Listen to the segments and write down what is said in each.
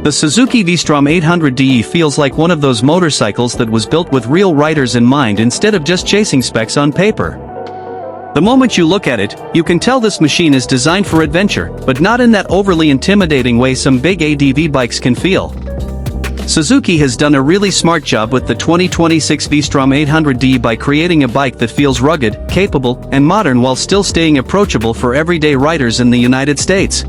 The Suzuki V-Strom 800DE feels like one of those motorcycles that was built with real riders in mind instead of just chasing specs on paper. The moment you look at it, you can tell this machine is designed for adventure, but not in that overly intimidating way some big ADV bikes can feel. Suzuki has done a really smart job with the 2026 V-Strom 800DE by creating a bike that feels rugged, capable, and modern while still staying approachable for everyday riders in the United States.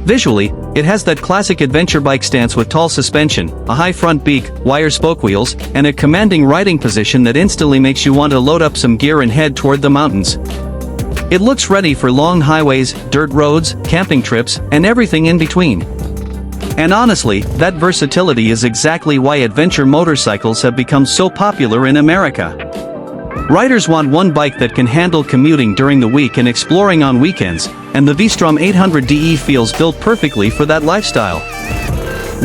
Visually, it has that classic adventure bike stance with tall suspension, a high front beak, wire spoke wheels, and a commanding riding position that instantly makes you want to load up some gear and head toward the mountains. It looks ready for long highways, dirt roads, camping trips, and everything in between. And honestly, that versatility is exactly why adventure motorcycles have become so popular in America. Riders want one bike that can handle commuting during the week and exploring on weekends, and the V-Strom 800DE feels built perfectly for that lifestyle.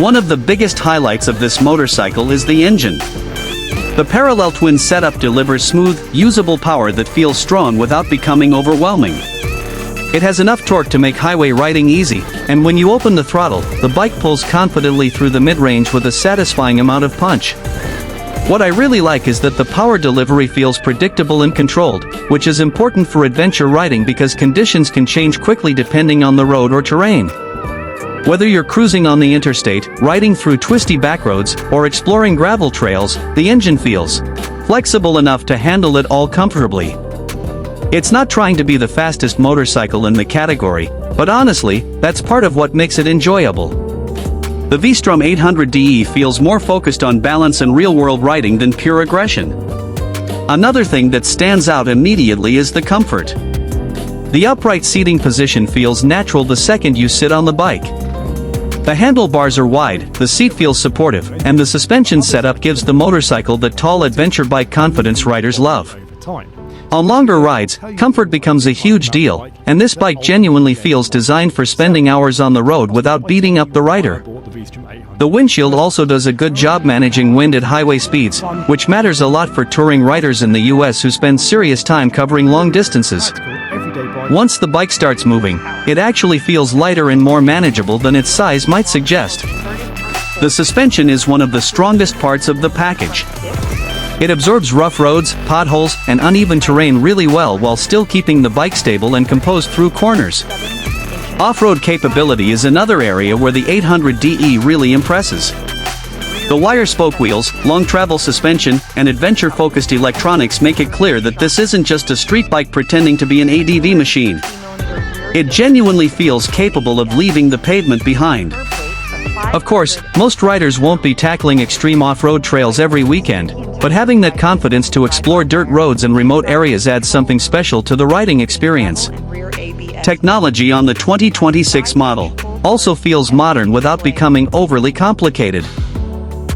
One of the biggest highlights of this motorcycle is the engine. The parallel twin setup delivers smooth, usable power that feels strong without becoming overwhelming. It has enough torque to make highway riding easy, and when you open the throttle, the bike pulls confidently through the mid-range with a satisfying amount of punch. What I really like is that the power delivery feels predictable and controlled, which is important for adventure riding because conditions can change quickly depending on the road or terrain. Whether you're cruising on the interstate, riding through twisty backroads, or exploring gravel trails, the engine feels flexible enough to handle it all comfortably. It's not trying to be the fastest motorcycle in the category, but honestly, that's part of what makes it enjoyable. The V-Strom 800DE feels more focused on balance and real-world riding than pure aggression. Another thing that stands out immediately is the comfort. The upright seating position feels natural the second you sit on the bike. The handlebars are wide, the seat feels supportive, and the suspension setup gives the motorcycle the tall adventure bike confidence riders love. On longer rides, comfort becomes a huge deal, and this bike genuinely feels designed for spending hours on the road without beating up the rider. The windshield also does a good job managing wind at highway speeds, which matters a lot for touring riders in the US who spend serious time covering long distances. Once the bike starts moving, it actually feels lighter and more manageable than its size might suggest. The suspension is one of the strongest parts of the package. It absorbs rough roads, potholes, and uneven terrain really well while still keeping the bike stable and composed through corners. Off-road capability is another area where the 800DE really impresses. The wire spoke wheels, long travel suspension, and adventure-focused electronics make it clear that this isn't just a street bike pretending to be an ADV machine. It genuinely feels capable of leaving the pavement behind. Of course, most riders won't be tackling extreme off-road trails every weekend, but having that confidence to explore dirt roads and remote areas adds something special to the riding experience. Technology on the 2026 model also feels modern without becoming overly complicated.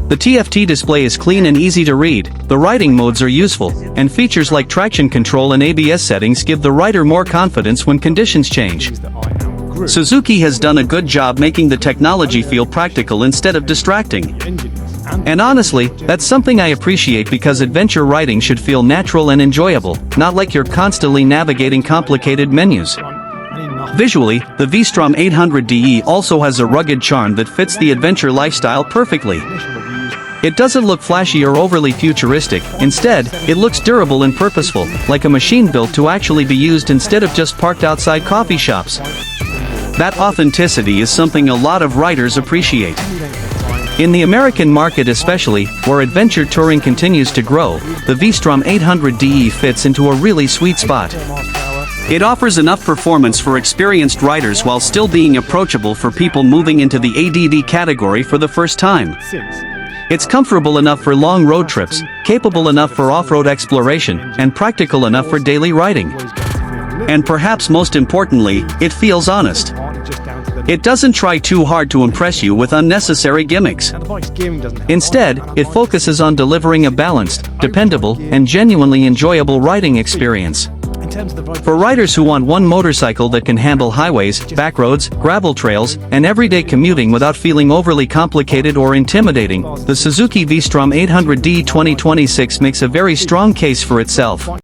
The TFT display is clean and easy to read, the riding modes are useful, and features like traction control and ABS settings give the rider more confidence when conditions change. Suzuki has done a good job making the technology feel practical instead of distracting. And honestly, that's something I appreciate because adventure riding should feel natural and enjoyable, not like you're constantly navigating complicated menus. Visually, the V-Strom 800DE also has a rugged charm that fits the adventure lifestyle perfectly. It doesn't look flashy or overly futuristic, instead, it looks durable and purposeful, like a machine built to actually be used instead of just parked outside coffee shops. That authenticity is something a lot of riders appreciate. In the American market especially, where adventure touring continues to grow, the V-Strom 800DE fits into a really sweet spot. It offers enough performance for experienced riders while still being approachable for people moving into the ADV category for the first time. It's comfortable enough for long road trips, capable enough for off-road exploration, and practical enough for daily riding. And perhaps most importantly, it feels honest. It doesn't try too hard to impress you with unnecessary gimmicks. Instead, it focuses on delivering a balanced, dependable, and genuinely enjoyable riding experience. For riders who want one motorcycle that can handle highways, backroads, gravel trails, and everyday commuting without feeling overly complicated or intimidating, the Suzuki V-Strom 800DE 2026 makes a very strong case for itself.